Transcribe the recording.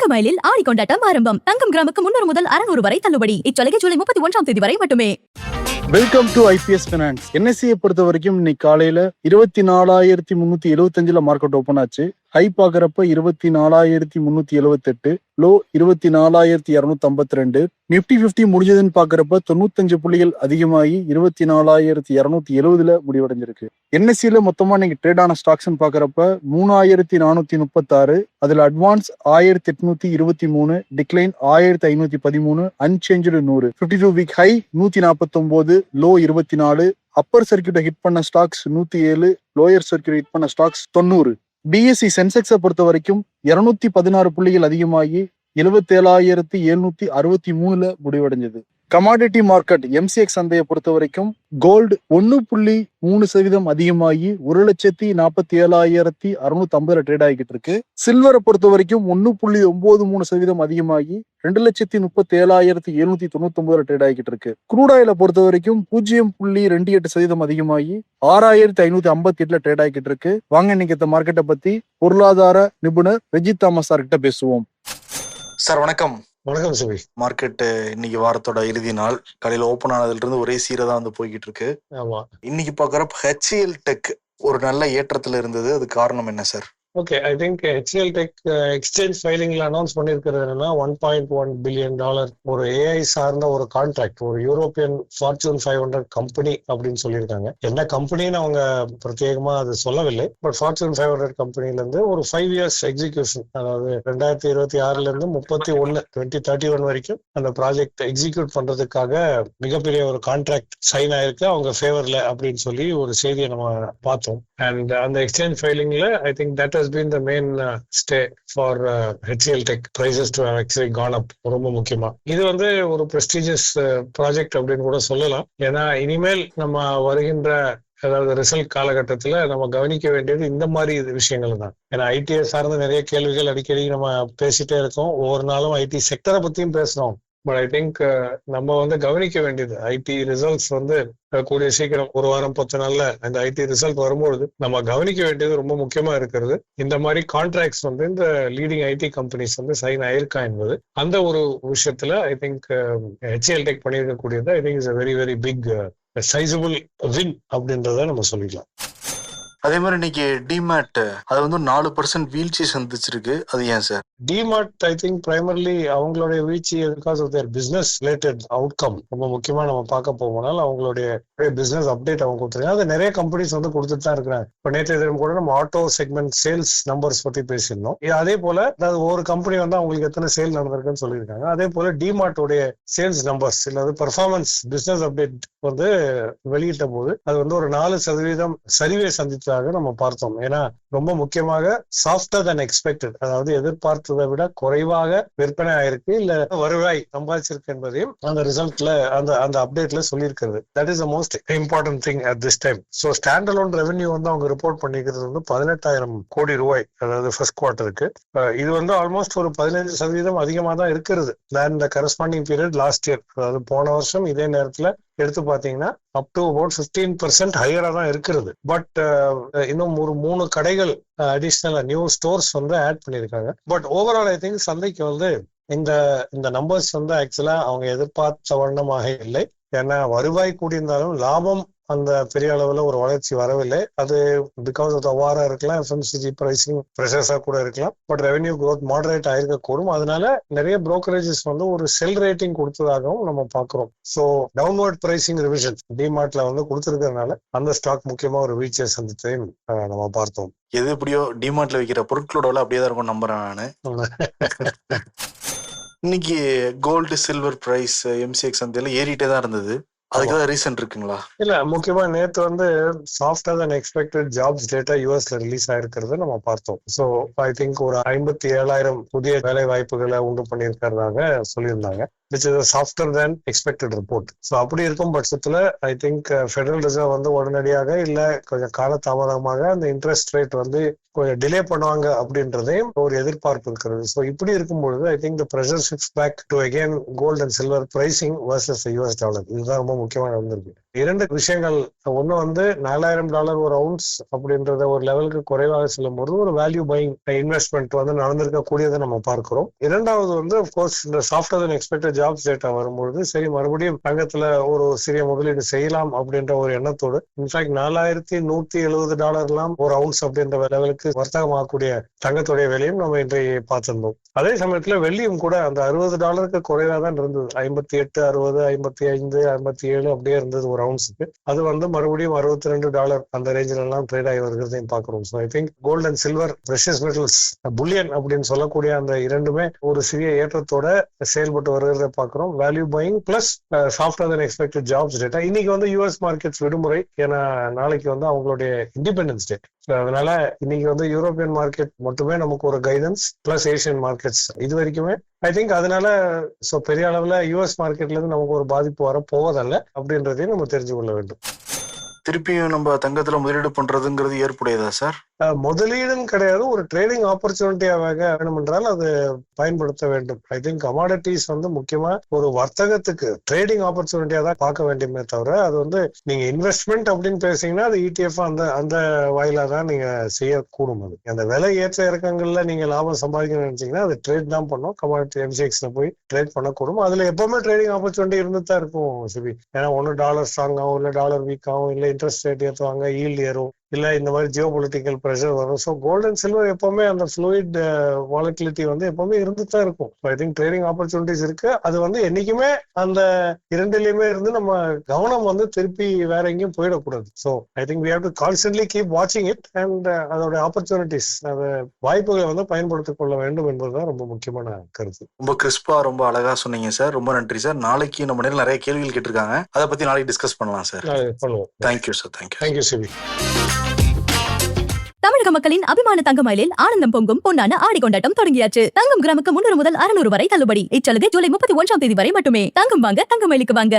தங்கமயிலில் ஆடி கொண்டாட்டம் ஆரம்பம். தங்கம் கிராமுக்கு 300 முதல் 600 வரை தள்ளுபடி. இச்சலுகை ஜூலை 31ஆம் தேதி வரை மட்டுமே. Welcome to IPS finance. என்எஸ்சியை பொறுத்த வரைக்கும் இன்னைக்கு காலையில 24,375 மார்க்கெட் ஓபன் ஆச்சு. ஹை பாக்குறப்ப 24,378, லோ 24,252. நிப்டி 50 முடிஞ்சதுன்னு பாக்குறப்ப 95 புள்ளிகள் அதிகமாகி 24,270 முடிவடைஞ்சிருக்கு. என்எஸ்சியில மொத்தமா இன்னைக்கு ட்ரேட் ஆன ஸ்டாக்ஸ் பாக்குறப்ப 3,436, அதுல advance 1,823, decline 1,513, unchanged 100. 52 week high 149, low 24. Upper சர்க்கியூட்டை ஹிட் பண்ண ஸ்டாக்ஸ் 107, லோயர் சர்க்கியூட் ஹிட் பண்ண ஸ்டாக்ஸ் 90. பிஎஸ்சி சென்செக்ஸை பொறுத்த வரைக்கும் 216 புள்ளிகள் அதிகமாகி 77,763 முடிவடைஞ்சது. கமாடிட்டி மார்க்கெட் எம்சிஎக்ஸ் சந்தையை பொறுத்த வரைக்கும் கோல்டு 1.3% அதிகமாகி 1,47,650 ட்ரேட் ஆகிட்டு இருக்கு. சில்வரை பொறுத்த வரைக்கும் 1.93% அதிகமாகி 2,37,799 ட்ரேட் ஆகிட்டு இருக்கு. குரூட் ஆயிலை பொறுத்த வரைக்கும் 0.28% அதிகமாகி 6,558 ட்ரேட் ஆகிட்டு இருக்கு. வாங்க இன்னைக்கு இந்த மார்க்கெட்டை பத்தி பொருளாதார நிபுணர் ரெஜித் தாமஸ் சார் கிட்ட பேசுவோம். சார் வணக்கம். வணக்கம் சுபி. மார்க்கெட் இன்னைக்கு வாரத்தோட இறுதி நாள். காலையில ஓபன் ஆனதுல இருந்து ஒரே சீரா தான் வந்து போய்கிட்டு இருக்கு. ஆமா, இன்னைக்கு பாக்குறப்ப HCL டெக் ஒரு நல்ல ஏற்றத்துல இருந்தது. அது காரணம் என்ன sir? Okay, I think HCL tech exchange ஃபைலிங்ல அனௌன்ஸ் பண்ணிருக்கிறது என்னன்னா $1.1 பில்லியன் ஒரு ஏஐ சார்ந்த ஒரு கான்ட்ராக்ட், ஒரு யூரோப்பியன் ஃபார்ச்சூன் 500 கம்பெனி அப்படின்னு சொல்லியிருக்காங்க. என்ன கம்பெனின்னு அவங்க பிரத்யேகமா அது சொல்லவில்லை. பட் ஃபார்ச்சூன் 500 கம்பெனில இருந்து ஒரு 5 years எக்ஸிகியூஷன், அதாவது 2026ல இருந்து 2031 வரைக்கும் அந்த ப்ராஜெக்ட் எக்ஸிக்யூட் பண்றதுக்காக மிகப்பெரிய ஒரு கான்ட்ராக்ட் சைன் ஆயிருக்கு அவங்க ஃபேவர்ல அப்படின்னு சொல்லி ஒரு செய்தியை நம்ம பார்த்தோம். அண்ட் அந்த எக்ஸ்சேஞ்ச் ஃபைலிங்ல I think that has been the main stay for HCL Tech prices to have actually gone up. ரொம்ப முக்கியமா இது வந்து ஒரு prestigious ப்ராஜெக்ட் அப்படின்னு கூட சொல்லலாம். ஏன்னா இனிமேல் நம்ம வருகின்ற அதாவது ரிசல்ட் காலகட்டத்துல நம்ம கவனிக்க வேண்டியது இந்த மாதிரி விஷயங்கள் தான். ஏன்னா ஐடிஐ சார்ந்த நிறைய கேள்விகள் அடிக்கடி நம்ம பேசிட்டே இருக்கோம். ஒவ்வொரு நாளும் ஐடி செக்டரை பத்தியும் பேசுறோம். பட் ஐ திங்க் நம்ம வந்து கவனிக்க வேண்டியது ஐடி ரிசல்ட்ஸ் வந்து கூடிய சீக்கிரம் ஒரு வாரம் 10 நாள்ல அந்த ஐடி ரிசல்ட் வரும்பொழுது நம்ம கவனிக்க வேண்டியது ரொம்ப முக்கியமா இருக்கிறது. இந்த மாதிரி கான்ட்ராக்ட்ஸ் வந்து இந்த லீடிங் ஐடி கம்பெனிஸ் வந்து சைன் ஆயிருக்கா என்பது அந்த ஒரு விஷயத்துல ஐ திங்க் HCL டெக் பண்ணியிருக்கக்கூடியது I think is a very very big sizable win அப்படின்றத நம்ம சொல்லிக்கலாம். அதே மாதிரி இன்னைக்கு டிமேட் அது வந்து 4% வீழ்ச்சி சந்திச்சிருக்கு. அது ஏன் sir? DMart I think primarily அவங்களுடைய வீழ்ச்சி because of their business related outcome. ரொம்ப முக்கியமா நம்ம பார்க்க போனால் அவங்களுடைய பிசினஸ் அப்டேட் அவங்க கொடுத்துருக்காங்க. அது நிறைய கம்பெனிஸ் வந்து கொடுத்துட்டு தான் இருக்கிறாங்க. இப்போ நேற்று தினம் கூட நம்ம ஆட்டோ செக்மெண்ட் சேல்ஸ் நம்பர்ஸ் பத்தி பேசியிருந்தோம். அதே போல அதாவது ஒரு கம்பெனி வந்து அவங்களுக்கு எத்தனை சேல் நடந்திருக்குன்னு சொல்லியிருக்காங்க. அதே போல டிமார்ட்டோடைய சேல்ஸ் நம்பர்ஸ் இல்லாத பெர்ஃபார்மன்ஸ் பிசினஸ் அப்டேட் வந்து வெளியிட்ட போது அது வந்து ஒரு 4% சரிவை சந்தித்ததாக நம்ம பார்த்தோம். ஏன்னா ரொம்ப முக்கியமாக சாஃப்டர் தன் எக்ஸ்பெக்டட், அதாவது எதிர்பார்த்ததை விட குறைவாக விற்பனை ஆயிருக்கு இல்ல வருவாய் சம்பாதிச்சிருக்கு என்பதையும் அந்த ரிசல்ட்ல அந்த அப்டேட்ல சொல்லியிருக்கிறது. That is the most important thing at this time. So stand alone revenue வந்து அவங்க ரிப்போர்ட் பண்ணிக்கிறது வந்து 18,000 கோடி ரூபாய், அதாவது ஃபர்ஸ்ட் குவார்ட்டருக்கு. இது வந்து ஆல்மோஸ்ட் ஒரு 15% அதிகமாக தான் இருக்கிறது than the corresponding period last year. அதாவது போன வருஷம் இதே நேரத்துல எடுத்து பாத்தீங்கன்னா அப் டு அபவுட் 15% ஹையரா தான் இருக்கிறது. பட் இன்னும் ஒரு 3 கடைகள் அடிஷனல் நியூ ஸ்டோர்ஸ் வந்து ஆட் பண்ணியிருக்காங்க. பட் ஓவரால் ஐ திங்க் சந்தைக்கு வந்து இந்த நம்பர்ஸ் வந்து ஆக்சுவலா அவங்க எதிர்பார்த்த வண்ணமாக இல்லை. ஏன்னா வருவாய் கூடியிருந்தாலும் லாபம் அந்த பெரிய அளவுல ஒரு வளர்ச்சி வரவில்லை. அது பிகாஸ் ஆஃப் த வாரா இருக்கலாம், FMCG பிரைசிங் ப்ரெஷர்ஸா கூட இருக்கலாம். பட் ரெவென்யூ க்ரோத் மாடரேட் ஆயிருக்க கூடும். அதனால நிறைய புரோக்கரேஜஸ் வந்து ஒரு செல் ரேட்டிங் கொடுத்ததாகவும் நம்ம பாக்குறோம். ஸோ டவுன்வர்ட் பிரைசிங் ரிவிஷன் டிமார்ட்ல வந்து கொடுத்துருக்கிறதுனால அந்த ஸ்டாக் முக்கியமா ஒரு வீழ்ச்சியை சந்தித்ததையும் நம்ம பார்த்தோம். எது எப்படியோ டிமார்ட்ல வைக்கிற பொருட்களோட அப்படியே தான் இருக்கும் நம்புறேன் நானு. இன்னைக்கு கோல்டு சில்வர் பிரைஸ் எம்சிஎக்ஸ் சந்தையில ஏறிட்டே தான் இருந்தது. அதுக்கு ரீசன் இருக்குங்களா? இல்ல, முக்கியமா நேத்து வந்து சாஃப்டர் தன் எக்ஸ்பெக்டட் ஜாப்ஸ் டேட்டா யூஎஸ்ல ரிலீஸ் ஆயிருக்கிறத நம்ம பார்த்தோம். சோ ஐ திங்க் ஒரு 57,000 புதிய வேலை வாய்ப்புகளை உண்டு பண்ணியிருக்கிறதாக சொல்லியிருந்தாங்க. which is a softer than expected report. So அப்படி இருக்கும் பட்சத்துல ஐ திங்க் ஃபெடரல் ரிசர்வ் வந்து உடனடியாக இல்ல கொஞ்சம் காலதாமதமாக அந்த இன்ட்ரெஸ்ட் ரேட் வந்து கொஞ்சம் டிலே பண்ணுவாங்க அப்படின்றதையும் ஒரு எதிர்பார்ப்பு இருக்கிறது. ஸோ இப்படி இருக்கும்பொழுது I think the pressure shifts back to again gold and silver pricing versus US dollar. இதுதான் ரொம்ப முக்கியமா நடந்திருக்கு. 2 விஷயங்கள். ஒண்ணு வந்து $4000 ஒரு அவுன்ஸ் அப்படின்றத ஒரு லெவலுக்கு குறைவாக செல்லும் போது ஒரு வேல்யூ பையிங் இன்வெஸ்ட்மெண்ட் வந்து நடந்திருக்க கூடியதை நம்ம பார்க்கிறோம். இரண்டாவது வந்து அப்கோர்ஸ் இந்த சாஃப்ட்வேர் தென் எக்ஸ்பெக்டட் ஜாப்ஸ் டேட்டா வரும்பொழுது சரி மறுபடியும் தங்கத்துல ஒரு சிறிய முதலீடு செய்யலாம் அப்படின்ற ஒரு எண்ணத்தோடு இன்ஃபேக்ட் $4170 ஒரு அவுன்ஸ் அப்படின்ற லெவலுக்கு வர்த்தகமாகக்கூடிய தங்கத்துடைய விலையும் நம்ம இன்றைய பார்த்திருந்தோம். அதே சமயத்துல வெள்ளியும் கூட அந்த $60 குறைவா தான் இருந்தது. 58, 60, 55, 57 அப்படியே இருந்தது ஒரு அவுன்ஸுக்கு. அது வந்து மறுபடியும் $62 அந்த ரேஞ்சில எல்லாம் ட்ரேட் ஆகி வருகிறதையும் பார்க்கிறோம். So I think gold and silver, precious metals, bullion அப்படின்னு சொல்லக்கூடிய அந்த இரண்டுமே ஒரு சிறிய ஏற்றத்தோட செயல்பட்டு வருகிறத பார்க்கிறோம். வேல்யூ பையிங் பிளஸ் சாஃப்ட்வேர் தென் எக்ஸ்பெக்டட் ஜாப்ஸ் டேட்டா. இன்னைக்கு வந்து யூஎஸ் மார்க்கெட்ஸ் விடுமுறை, ஏன்னா நாளைக்கு வந்து அவங்களுடைய இண்டிபெண்டன்ஸ் டே. அதனால இன்னைக்கு வந்து யூரோப்பியன் மார்க்கெட் மட்டுமே நமக்கு ஒரு கைடன்ஸ் பிளஸ் ஏசியன் மார்க்கெட்ஸ் இது வரைக்குமே ஐ திங்க். அதனால சோ பெரிய அளவுல யூஎஸ் மார்க்கெட்ல இருந்து நமக்கு ஒரு பாதிப்பு வர போவதல்ல அப்படின்றதையும் நம்ம தெரிஞ்சு கொள்ள வேண்டும். திருப்பியும் நம்ம தங்கத்துல முதலீடு பண்றதுங்கிறது ஏற்புடையதா சார்? முதலீடுன்னு கிடையாது, ஒரு ட்ரேடிங் ஆப்பர்ச்சுனிட்டியாக வேணும் என்றால் அது பயன்படுத்த வேண்டும். ஐ திங்க் கமாடிட்டிஸ் வந்து முக்கியமா ஒரு வர்த்தகத்துக்கு ட்ரேடிங் ஆப்பர்ச்சுனிட்டியா தான் பார்க்க வேண்டுமே தவிர அது வந்து நீங்க இன்வெஸ்ட்மெண்ட் அப்படின்னு பேசிங்கன்னா அது ETF அந்த வாயிலா தான் நீங்க செய்யக்கூடும். அது அந்த விலை ஏற்ற இறக்கங்கள்ல நீங்க லாபம் சம்பாதிக்கணும்னு நினைச்சீங்கன்னா அது ட்ரேட் தான் பண்ணும். கமாடிட்டி MCXல போய் ட்ரேட் பண்ணக்கூடும். அதுல எப்பவுமே ட்ரேடிங் ஆப்பர்ச்சுனிட்டி இருந்துதான் இருக்கும் சிபி. ஏன்னா ஒன்னு டாலர் ஸ்ட்ராங் ஆகும், இல்ல டாலர் வீக் ஆகும், இல்ல இன்ட்ரெஸ்ட் ரேட் ஏற்றுவாங்க, ஈல்டு ஏறும், இல்ல இந்த மாதிரி ஜியோ பொலிட்டிக்கல் ப்ரெஷர் வரும். ஸோ கோல்ட் அண்ட் சில்வர் எப்பவுமே அந்த ஃப்ளூயிட் வாலட்டிலிட்டி வந்து எப்பவுமே இருந்துட்டு தான் இருக்கும். ஐ திங்க் ட்ரேடிங் ஆப்பர்ச்சுனிட்டிஸ் இருக்கு. அது வந்து என்னைக்குமே அந்த இரண்டுலயுமே இருந்து நம்ம கவனம் வந்து திருப்பி வேற எங்கேயும் போயிடக்கூடாது. So I think we have to constantly keep வாட்சிங் இட் அண்ட் அதோட ஆப்பர்ச்சுனிட்டிஸ், அந்த வாய்ப்புகளை வந்து பயன்படுத்திக் கொள்ள வேண்டும் என்பதுதான் ரொம்ப முக்கியமான கருத்து. ரொம்ப கிறிஸ்பா ரொம்ப அழகா சொன்னீங்க சார். ரொம்ப நன்றி சார். நாளைக்கு நம்ம நேரில் நிறைய கேள்விகள் கேட்டிருக்காங்க, அதை பத்தி நாளைக்கு டிஸ்கஸ் பண்ணலாம் சார். பண்ணுவோம். Thank you sir. தேங்க்யூ சிபி. தமிழக மக்களின் அபிமான தங்க மயிலில் ஆனந்தம் பொங்கும் பொன்னான ஆடி கொண்டாட்டம் தொடங்கியாச்சு. தங்கம் கிராமுக்கு 300 முதல் 600 வரை தள்ளுபடி. இச்சலுகை ஜூலை 31 வரை மட்டுமே. தங்கம் வாங்க, தங்க மயிலுக்கு வாங்க.